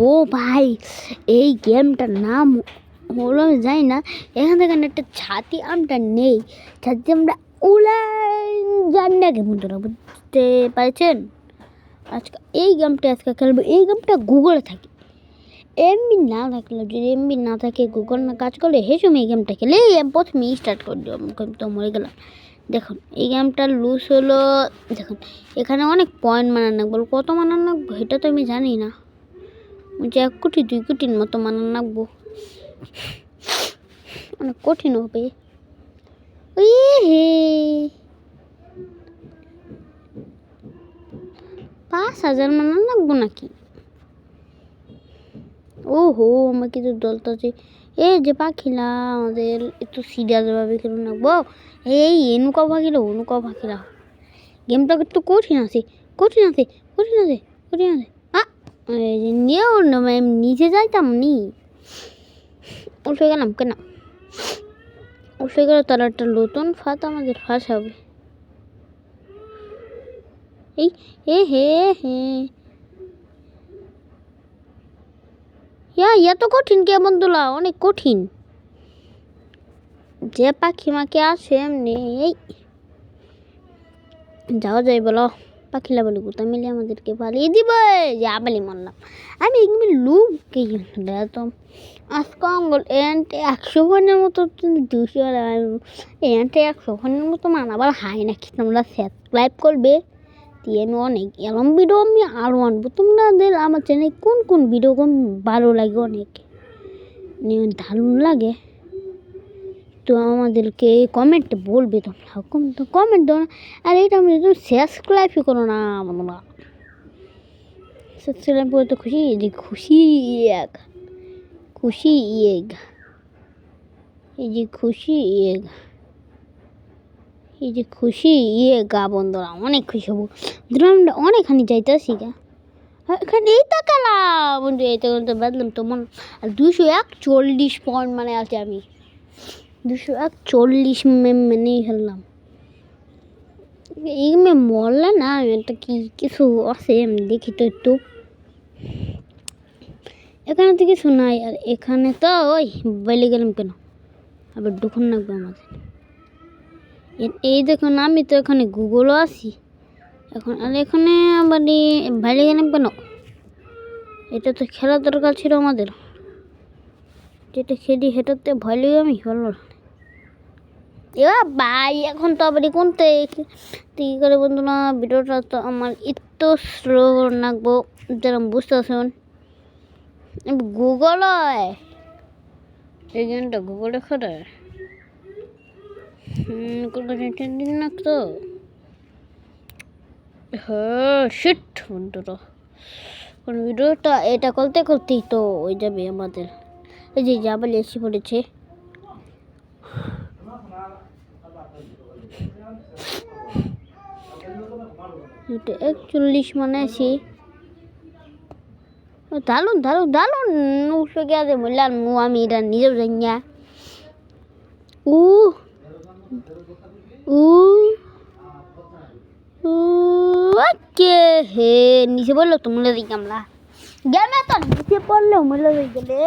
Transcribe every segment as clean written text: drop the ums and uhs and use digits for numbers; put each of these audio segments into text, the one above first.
ও ভাই, এই গেমটার নাম হলো আমি জানি না। এখান থেকে একটা ছাতি আমটা নেই, ছাতি আমরা উড়াই জানি না। বন্ধুরা বুঝতে পারছেন, আজকে এই গেমটা খেলবো। এই গেমটা গুগলে থাকে, এমবি না থাকলে, যদি এমবি না থাকে, গুগল না কাজ করলে সেই সময় এই গেমটা খেলে প্রথমে স্টার্ট করে দিলাম, তো মরে গেলাম। দেখুন এই গেমটা লুজ হলো। দেখুন এখানে অনেক পয়েন্ট মানান রাখবো, কত মানান রাখবো এটা তো আমি জানি না। 1 কোটি 2 কোটির মতো মানান রাখবো, অনেক কঠিন হবে। ওই হে 5,000 মানান রাখবো নাকি? ওহো, আমার কিছু দলতাছে। এই যে পাখিলা আমাদের একটু সিরিয়াস ভাবে খেলুন রাখবো। এই এনুকা পাখিলা অনুকা পাখিলা, গেমটা একটু কঠিন আছে, কঠিন আছে, কঠিন আছে, কঠিন আছে। নিয়েও নিচে যাইতাম নি, উঠে গেলাম কেন? উঠে গেল, তার একটা নতুন ফাঁদ আমাদের ফাঁস হবে। এই এ হে হে এত কঠিন কে বন্ধুরা? অনেক কঠিন। যে পাখি মাকে আসে এমনি এই যাওয়া যায় বলো, পাখিলা বলে কোথা মিলে আমাদেরকে পালিয়ে দিবে। যে আবালি মারলাম আমি, এগুলো লুক তো আজকে অঙ্গল এনটে 100 ফোনের মতো, 200 এনটে 100 ফোনের মতো মানাবার হাই নাকি? তোমরা সাবস্ক্রাইব করবে দিয়ে আমি অনেক এরম ভিডিও আমি আরও আনবো। তোমাদের আমার চ্যানেলে কোন কোন ভিডিও ভালো লাগে, অনেক দারুণ লাগে, তো আমাদেরকে কমেন্টে বলবে। তোমরা কমেন্ট দাও না, আর এটা আমি সাবস্ক্রাইবই করো না বন্ধুরা। সাবস্ক্রাইব করে তো খুশি, যে খুশি খুশি এই যে খুশি এই যে খুশি গা বন্ধুরা, অনেক খুশি হবো। আমরা অনেকখানি যাইতেছি গা, এখানে এই তাকালা বন্ধু, এই তো বাদলাম তো মন। আর 241 পয়েন্ট মানে আছে, আমি 241 মেনেই খেললাম। এই মরলে না, এটা কি কিছু আছে আমি দেখি তো একটু। এখানে তো কিছু নাই, আর এখানে তো ওই বাইলে গেলাম কেন? আবার ঢুকুন লাগবে আমাদের। এই দেখুন, আমি তো এখানে গুগলও আছি এখন, আর এখানে আবার বাইরে গেলাম কেন? এটা তো খেলা দরকার ছিল আমাদের, যেটা খেলি সেটাতে ভয় লেগে আমি হলো। এবার ভাই এখন তো আবার কোনতে কী করে বন্ধুরা, ভিডিওটা তো আমার একটু স্লো রাখবো, যেরকম বুঝতে পারছেন। গুগল এই গানটা গুগলে করে রাখতো। হ্যাঁ শিট বন্ধুরা, কোন ভিডিওটা এটা করতে করতেই তো হয়ে যাবে আমাদের। এই যে যাবার এসে পড়েছে, এটা 41 মানে আছি। দারুন দারুন দারুন উঠে গেছে বললাম, আমি এটা নিজেও জানি না। উ উ কে হে নিচে বললো তো মূল্য দিই আমরা গেলে তো নিচে পড়লেও মূল্য হয়ে গেলে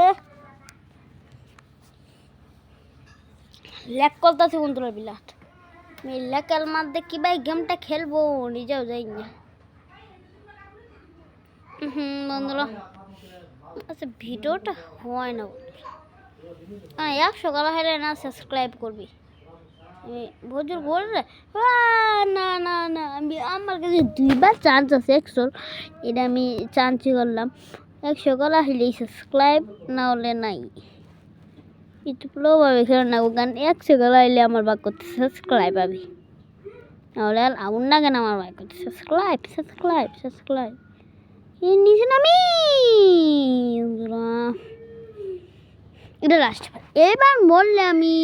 ল্যাক করতেছে বন্ধুরা বিলাট। আমি ল্যাকের মধ্যে কি ভাই গেমটা খেলবো নিজেও যাই না। বন্ধুরা আচ্ছা ভিডিওটা হয় না বন্ধুরা, 100 গলা হেলে না সাবস্ক্রাইব করবি। আমি ভজুর বললে না না না, আমি আমার কাছে 2বার চান্স আছে 100, এটা আমি চান্সই করলাম। 100 গলা হলেই সাবস্ক্রাইব, না হলে নাই। একটু ভাবে খেলো না গান, 100 গলা হলে আমার বাক করতে সাবস্ক্রাইব পাবি, নাহলে আর আগুন না কেন আমার বাক করতে সাবস্ক্রাইব সাবস্ক্রাইব সাবস্ক্রাইব। নিচে নামি এটা লাস্ট, এবার বললে আমি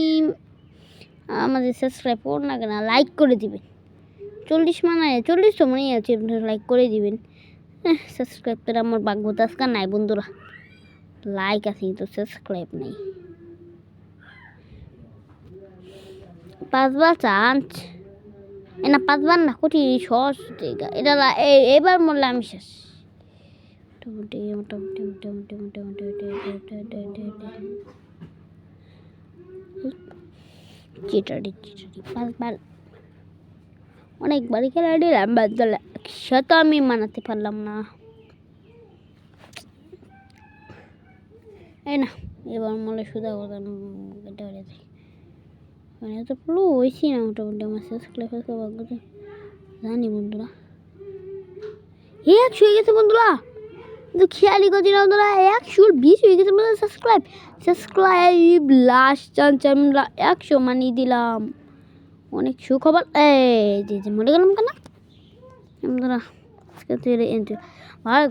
আমাদের সাবস্ক্রাইব করুন না কেন, লাইক করে দিবেন। 40 মানে 40 তো মনেই আছে, লাইক করে দিবেন। সাবস্ক্রাইব করে আমার ভাগ্যতা আজকাল নাই বন্ধুরা, লাইক আছে কিন্তু সাবস্ক্রাইব নেই। 5বার চান্স না, 5বার না, কোটি সহজ জায়গা এটা। এবার বললে আমি শেষ, মোটামুটি মোটামুটি মোটামুটি মোটামুটি চিটারি চিটারি পাল অনেকবারই খেলা দিলাম বাদল একসাথে আমি মানাতে পারলাম না। এই না এবার মনে সুদা কথা কেটে বেড়েছি মানে তো পুরো হয়েছি না মোটামুটি আমার শেষ ক্লাসে জানি বন্ধুরা 100 হয়ে গেছে বন্ধুরা কিন্তু খেয়ালই করছি না বন্ধুরা 120 হয়ে গেছে বন্ধুরা সাবস্ক্রাইব লাস্ট চান্স আমরা 100 মানিয়ে দিলাম অনেক সুখবর এই যে মরে গেলাম কেন বন্ধুরা আজকে ভালো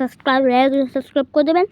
সাবস্ক্রাইব করে দেবেন।